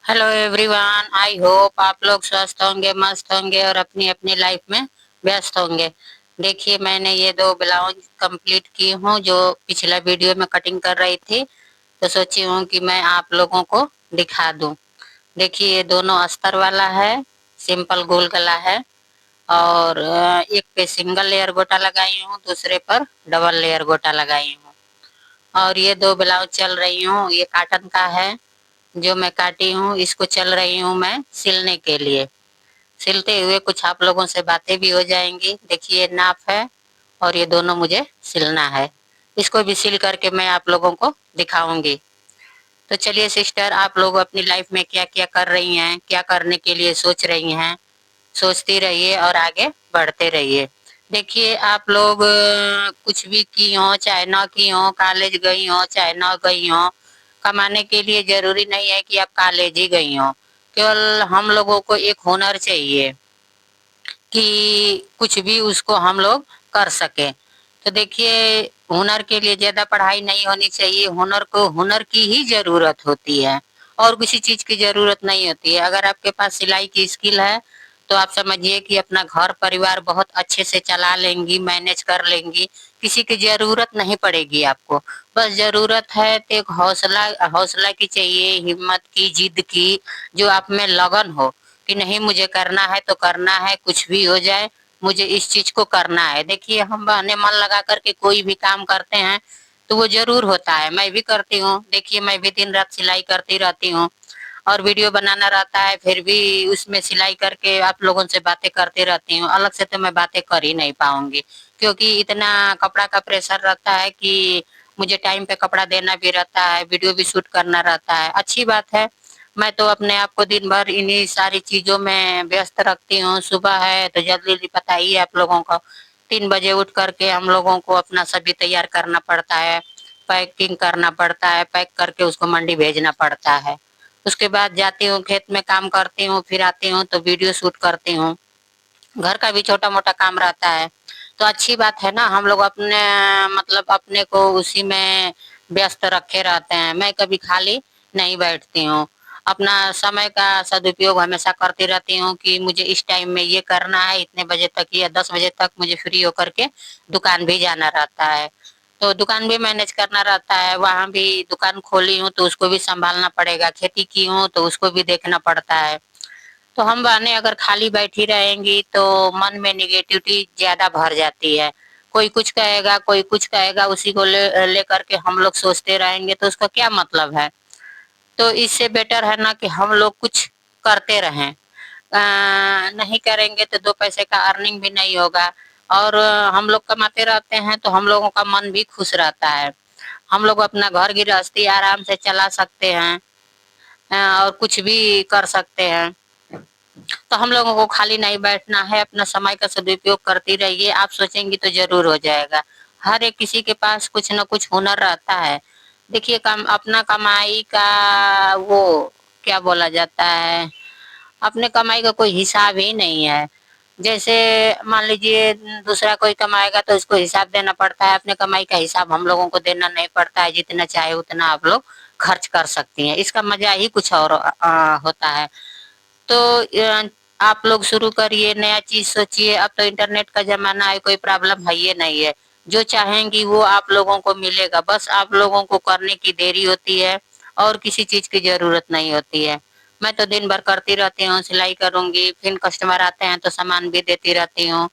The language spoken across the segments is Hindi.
हेलो एवरीवन, आई होप आप लोग स्वस्थ होंगे, मस्त होंगे और अपनी अपनी लाइफ में व्यस्त होंगे। देखिए, मैंने ये दो ब्लाउज कंप्लीट की हूँ जो पिछला वीडियो में कटिंग कर रही थी, तो सोची हूँ कि मैं आप लोगों को दिखा दूँ। देखिए, ये दोनों अस्तर वाला है, सिंपल गोल गला है और एक पे सिंगल लेयर गोटा लगाई हूँ, दूसरे पर डबल लेयर गोटा लगाई हूँ। और ये दो ब्लाउज चल रही हूँ, ये कॉटन का है जो मैं काटी हूँ, इसको चल रही हूँ मैं सिलने के लिए। सिलते हुए कुछ आप लोगों से बातें भी हो जाएंगी। देखिए, नाप है और ये दोनों मुझे सिलना है। इसको भी सिल करके मैं आप लोगों को दिखाऊंगी। तो चलिए सिस्टर, आप लोग अपनी लाइफ में क्या क्या कर रही हैं, क्या करने के लिए सोच रही हैं, सोचती रहिए और आगे बढ़ते रहिए। देखिए, आप लोग कुछ भी की हो चाहे ना की हो, कॉलेज गई हो चाहे ना गई हो, कमाने के लिए जरूरी नहीं है कि आप कॉलेज ही गई हो। केवल हम लोगों को एक हुनर चाहिए कि कुछ भी उसको हम लोग कर सके। तो देखिए, हुनर के लिए ज्यादा पढ़ाई नहीं होनी चाहिए, हुनर को हुनर की ही जरूरत होती है और किसी चीज की जरूरत नहीं होती है। अगर आपके पास सिलाई की स्किल है तो आप समझिए कि अपना घर परिवार बहुत अच्छे से चला लेंगी, मैनेज कर लेंगी। किसी की जरूरत नहीं पड़ेगी आपको। बस जरूरत है तो एक हौसला हौसला की चाहिए, हिम्मत की, जिद की, जो आप में लगन हो कि नहीं मुझे करना है तो करना है, कुछ भी हो जाए मुझे इस चीज को करना है। देखिए, हम बहाने मन लगा करके कोई भी काम करते हैं तो वो जरूर होता है। मैं भी करती हूँ, देखिए मैं भी दिन रात सिलाई करती रहती हूँ और वीडियो बनाना रहता है, फिर भी उसमें सिलाई करके आप लोगों से बातें करती रहती हूँ। अलग से तो मैं बातें कर ही नहीं पाऊंगी क्योंकि इतना कपड़ा का प्रेशर रहता है कि मुझे टाइम पे कपड़ा देना भी रहता है, वीडियो भी शूट करना रहता है। अच्छी बात है, मैं तो अपने आप को दिन भर इन्हीं सारी चीजों में व्यस्त रखती हूँ। सुबह है तो जल्दी जल्दी पता ही है आप लोगों को, 3 बजे उठ करके हम लोगों को अपना सब्जी तैयार करना पड़ता है, पैकिंग करना पड़ता है, पैक करके उसको मंडी भेजना पड़ता है। उसके बाद जाती हूँ खेत में काम करती हूँ, फिर आती हूँ तो वीडियो शूट करती हूँ। घर का भी छोटा मोटा काम रहता है। तो अच्छी बात है ना, हम लोग अपने मतलब अपने को उसी में व्यस्त रखे रहते हैं। मैं कभी खाली नहीं बैठती हूँ, अपना समय का सदुपयोग हमेशा करती रहती हूँ कि मुझे इस टाइम में ये करना है, इतने बजे तक या 10 बजे तक मुझे फ्री होकर के दुकान भी जाना रहता है। तो दुकान भी मैनेज करना रहता है, वहां भी दुकान खोली हूँ तो उसको भी संभालना पड़ेगा, खेती की हूँ तो उसको भी देखना पड़ता है। तो हम बहने अगर खाली बैठी रहेंगी तो मन में निगेटिविटी ज्यादा भर जाती है। कोई कुछ कहेगा, कोई कुछ कहेगा, उसी को ले करके हम लोग सोचते रहेंगे तो उसका क्या मतलब है। तो इससे बेटर है ना कि हम लोग कुछ करते रहें। नहीं करेंगे तो 2 पैसे का अर्निंग भी नहीं होगा। और हम लोग कमाते रहते हैं तो हम लोगों का मन भी खुश रहता है। हम लोग अपना घर गृहस्थी आराम से चला सकते हैं, और कुछ भी कर सकते हैं। तो हम लोगों को खाली नहीं बैठना है, अपना समय का सदुपयोग करती रहिए, आप सोचेंगी तो जरूर हो जाएगा। हर एक किसी के पास कुछ न कुछ हुनर रहता है। देखिए, कम अपना कमाई का वो क्या बोला जाता है, अपने कमाई का कोई हिसाब ही नहीं है। जैसे मान लीजिए दूसरा कोई कमाएगा तो उसको हिसाब देना पड़ता है, अपने कमाई का हिसाब हम लोगों को देना नहीं पड़ता है। जितना चाहे उतना आप लोग खर्च कर सकती हैं, इसका मजा ही कुछ और होता है। तो आप लोग शुरू करिए, नया चीज सोचिए। अब तो इंटरनेट का जमाना है, कोई प्रॉब्लम है ये नहीं है। जो चाहेंगी वो आप लोगों को मिलेगा, बस आप लोगों को करने की देरी होती है और किसी चीज की जरूरत नहीं होती है। मैं तो दिन भर करती रहती हूँ, सिलाई करूंगी, फिर कस्टमर आते हैं तो सामान भी देती रहती हूँ।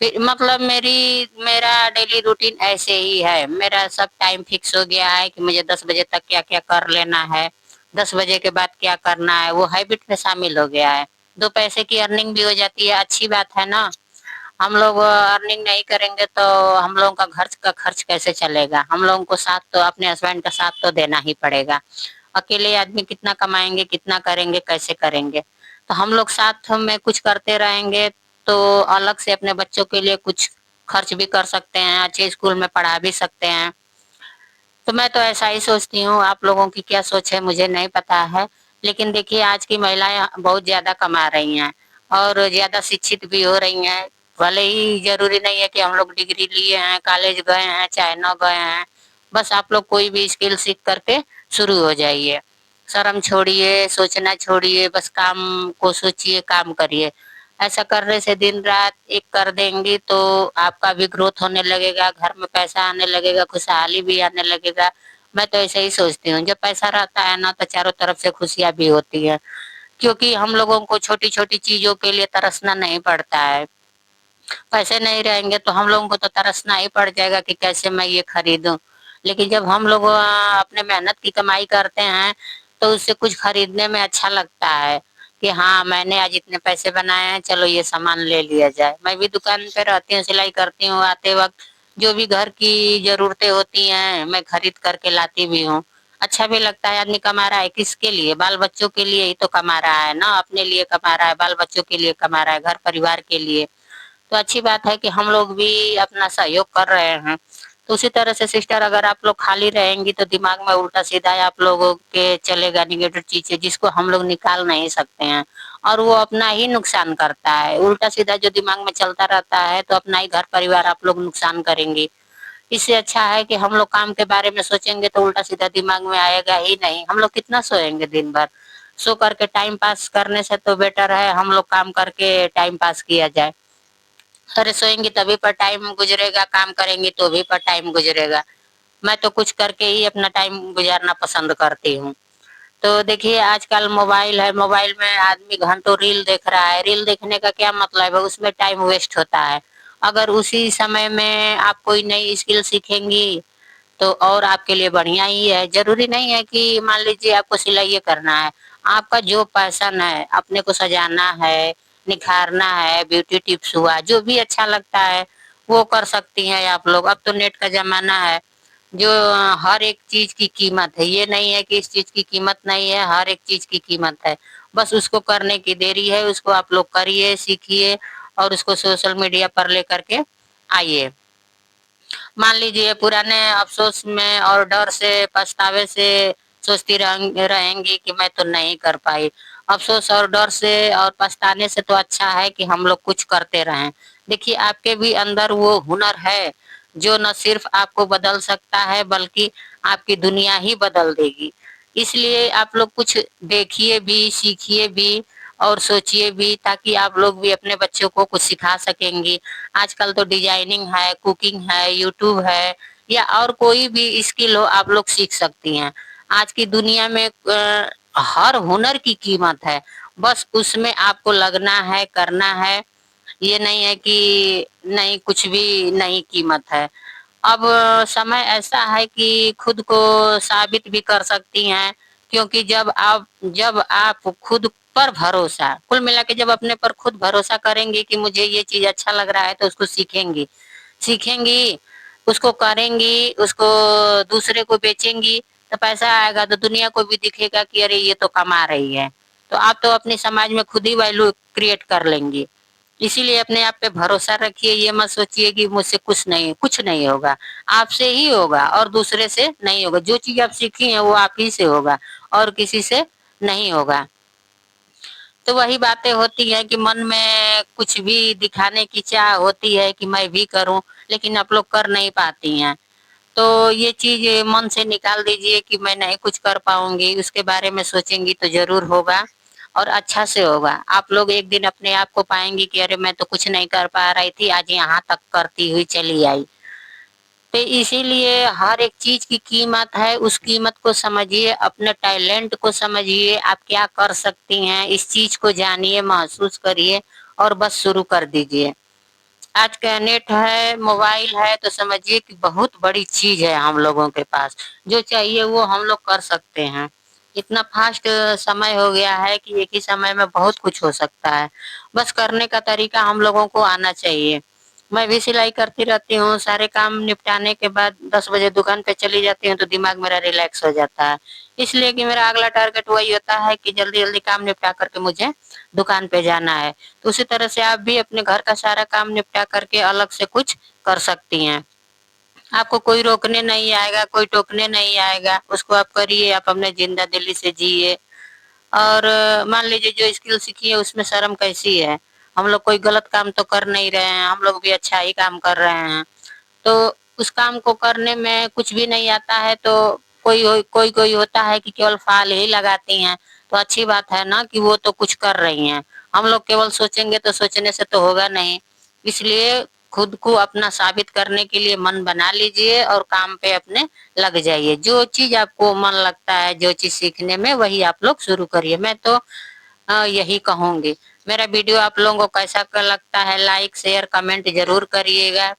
फिर मतलब मेरा डेली रूटीन ऐसे ही है। मेरा सब टाइम फिक्स हो गया है कि मुझे 10 बजे तक क्या क्या कर लेना है, 10 बजे के बाद क्या करना है, वो हैबिट में शामिल हो गया है। 2 पैसे की अर्निंग भी हो जाती है, अच्छी बात है ना। हम लोग अर्निंग नहीं करेंगे तो हम लोगों का खर्च कैसे चलेगा। हम लोगों को साथ तो अपने हस्बैंड का साथ तो देना ही पड़ेगा। अकेले आदमी कितना कमाएंगे, कितना करेंगे, कैसे करेंगे। तो हम लोग साथ में कुछ करते रहेंगे तो अलग से अपने बच्चों के लिए कुछ खर्च भी कर सकते हैं, अच्छे स्कूल में पढ़ा भी सकते हैं। तो मैं तो ऐसा ही सोचती हूँ, आप लोगों की क्या सोच है मुझे नहीं पता है। लेकिन देखिए, आज की महिलाएं बहुत ज्यादा कमा रही हैं और ज्यादा शिक्षित भी हो रही हैं। भले ही जरूरी नहीं है कि हम लोग डिग्री लिए हैं, कॉलेज गए हैं चाहे न गए हैं, बस आप लोग कोई भी स्किल सीख करके शुरू हो जाइए। शर्म छोड़िए, सोचना छोड़िए, बस काम को सोचिए, काम करिए। ऐसा करने से दिन रात एक कर देंगी तो आपका भी ग्रोथ होने लगेगा, घर में पैसा आने लगेगा, खुशहाली भी आने लगेगा। मैं तो ऐसे ही सोचती हूँ, जब पैसा रहता है ना तो चारों तरफ से खुशियाँ भी होती है, क्योंकि हम लोगों को छोटी-छोटी चीज़ों के लिए तरसना नहीं पड़ता है। पैसे नहीं रहेंगे तो हम लोगों को तो तरसना ही पड़ जाएगा कि कैसे मैं ये खरीदूं। लेकिन जब हम लोग अपने मेहनत की कमाई करते हैं तो उससे कुछ खरीदने में अच्छा लगता है कि हाँ मैंने आज इतने पैसे बनाए हैं, चलो ये सामान ले लिया जाए। मैं भी दुकान पे रहती हूँ, सिलाई करती हूँ, आते वक्त जो भी घर की जरूरतें होती हैं मैं खरीद करके लाती भी हूँ। अच्छा भी लगता है, आदमी कमा रहा है किसके लिए? बाल बच्चों के लिए ही तो कमा रहा है ना, अपने लिए कमा रहा है, बाल बच्चों के लिए कमा रहा है, घर परिवार के लिए। तो अच्छी बात है कि हम लोग भी अपना सहयोग कर रहे हैं। तो उसी तरह से सिस्टर अगर आप लोग खाली रहेंगी तो दिमाग में उल्टा-सीधा आप लोगों के चलेगा नेगेटिव चीज़ें जिसको हम लोग निकाल नहीं सकते हैं और वो अपना ही नुकसान करता है। उल्टा-सीधा जो दिमाग में चलता रहता है तो अपना ही घर परिवार आप लोग नुकसान करेंगे। इससे अच्छा है कि हम लोग काम के बारे में सोचेंगे तो उल्टा-सीधा दिमाग में आएगा ही नहीं। हम लोग कितना सोएंगे दिन भर? सो करके टाइम पास करने से तो बेटर है हम लोग काम करके टाइम पास किया जाए। अरे सोएंगी तभी पर टाइम गुजरेगा, काम करेंगी तो भी पर टाइम गुजरेगा। मैं तो कुछ करके ही अपना टाइम गुजारना पसंद करती हूँ। तो देखिए आजकल मोबाइल है, मोबाइल में आदमी घंटों रील देख रहा है। रील देखने का क्या मतलब है? उसमें टाइम वेस्ट होता है। अगर उसी समय में आप कोई नई स्किल सीखेंगी तो और आपके लिए बढ़िया ही है। ज़रूरी नहीं है कि मान लीजिए आपको सिलाई करना है, आपका जो पैशन है, अपने को सजाना है, निखारना है, ब्यूटी टिप्स हुआ, जो भी अच्छा लगता है, वो कर सकती हैं आप लोग। अब तो नेट का ज़माना है, जो हर एक चीज़ की कीमत है, ये नहीं है कि इस चीज़ की कीमत नहीं है, हर एक चीज़ की कीमत है। बस उसको करने की देरी है, उसको आप लोग करिए, सीखिए और उसको सोशल मीडिया पर लेकर के आइए। मान लीजिए पुराने अफ़सोस में और डर से, पछतावे से सोचती रहेंगी कि मैं तो नहीं कर पाई। अफ़सोस और डर से और पछताने से तो अच्छा है कि हम लोग कुछ करते रहें। देखिए आपके भी अंदर वो हुनर है, जो न सिर्फ़ आपको बदल सकता है बल्कि आपकी दुनिया ही बदल देगी। इसलिए आप लोग कुछ देखिए भी, सीखिए भी और सोचिए भी ताकि आप लोग भी अपने बच्चों को कुछ सिखा सकेंगी। आजकल तो डिजाइनिंग है, कुकिंग है, यूट्यूब है या और कोई भी स्किल हो आप लोग सीख सकती हैं। आज की दुनिया में हर हुनर की कीमत है, बस उसमें आपको लगना है, करना है। ये नहीं है कि नहीं कुछ भी नहीं कीमत है। अब समय ऐसा है कि खुद को साबित भी कर सकती हैं, क्योंकि जब आप खुद पर भरोसा कुल मिला के जब अपने पर खुद भरोसा करेंगी कि मुझे ये चीज़ अच्छा लग रहा है तो उसको सीखेंगी। सीखेंगी, उसको करेंगी, उसको दूसरे को बेचेंगी, तो पैसा आएगा तो दुनिया को भी दिखेगा कि अरे ये तो कमा रही है। तो आप तो अपने समाज में खुद ही वैल्यू क्रिएट कर लेंगी। इसीलिए अपने आप पे भरोसा रखिए, ये मत सोचिए कि मुझसे कुछ नहीं होगा। आपसे ही होगा और दूसरे से नहीं होगा। जो चीज़ आप सीखी हैं वो आप ही से होगा और किसी से नहीं होगा। तो वही बातें होती हैं कि मन में कुछ भी दिखाने की चाह होती है कि मैं भी करूँ, लेकिन आप लोग कर नहीं पाती हैं। तो ये चीज़ मन से निकाल दीजिए कि मैं नहीं कुछ कर पाऊँगी, उसके बारे में सोचेंगी तो ज़रूर होगा और अच्छा से होगा। आप लोग एक दिन अपने आप को पाएँगी कि अरे मैं तो कुछ नहीं कर पा रही थी, आज यहाँ तक करती हुई चली आई। तो इसीलिए हर एक चीज़ की कीमत है, उस कीमत को समझिए, अपने टैलेंट को समझिए, आप क्या कर सकती हैं, इस चीज़ को जानिए, महसूस करिए और बस शुरू कर दीजिए। आज का नेट है, मोबाइल है तो समझिए कि बहुत बड़ी चीज़ है हम लोगों के पास। जो चाहिए वो हम लोग कर सकते हैं। इतना फ़ास्ट समय हो गया है कि एक ही समय में बहुत कुछ हो सकता है। बस करने का तरीका हम लोगों को आना चाहिए। मैं भी सिलाई करती रहती हूँ, सारे काम निपटाने के बाद 10 बजे दुकान पे चली जाती हूँ तो दिमाग मेरा रिलैक्स हो जाता है। इसलिए कि मेरा अगला टारगेट वही होता है कि जल्दी-जल्दी काम निपटा कर के मुझे दुकान पे जाना है। तो उसी तरह से आप भी अपने घर का सारा काम निपटा करके अलग से कुछ कर सकती हैं। आपको कोई रोकने नहीं आएगा, कोई टोकने नहीं आएगा, उसको आप करिए, आप अपने ज़िंदा-दिली से जिए और मान लीजिए जो स्किल सीखी है उसमें शर्म कैसी है? हम लोग कोई गलत काम तो कर नहीं रहे हैं, हम लोग भी अच्छा ही काम कर रहे हैं। तो उस काम को करने में कुछ भी नहीं आता है तो कोई कोई होता है कि केवल फाल ही लगाती हैं, तो अच्छी बात है ना कि वो तो कुछ कर रही हैं। हम लोग केवल सोचेंगे तो सोचने से तो होगा नहीं, इसलिए खुद को अपना साबित करने के लिए मन बना लीजिए और काम पे अपने लग जाइए। जो चीज आपको मन लगता है, जो चीज सीखने में, वही आप लोग शुरू करिए। मैं तो यही कहूंगी। मेरा वीडियो आप लोगों को कैसा लगता है, लाइक शेयर कमेंट जरूर करिएगा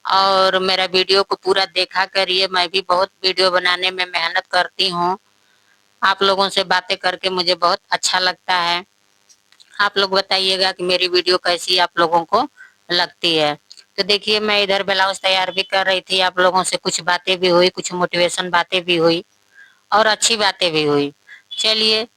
और मेरा वीडियो को पूरा देखा करिए। मैं भी बहुत वीडियो बनाने में मेहनत करती हूँ। आप लोगों से बातें करके मुझे बहुत अच्छा लगता है। आप लोग बताइएगा कि मेरी वीडियो कैसी आप लोगों को लगती है। तो देखिए मैं इधर ब्लाउज तैयार भी कर रही थी, आप लोगों से कुछ बातें भी हुई, कुछ मोटिवेशन बातें भी हुई और अच्छी बातें भी हुई। चलिए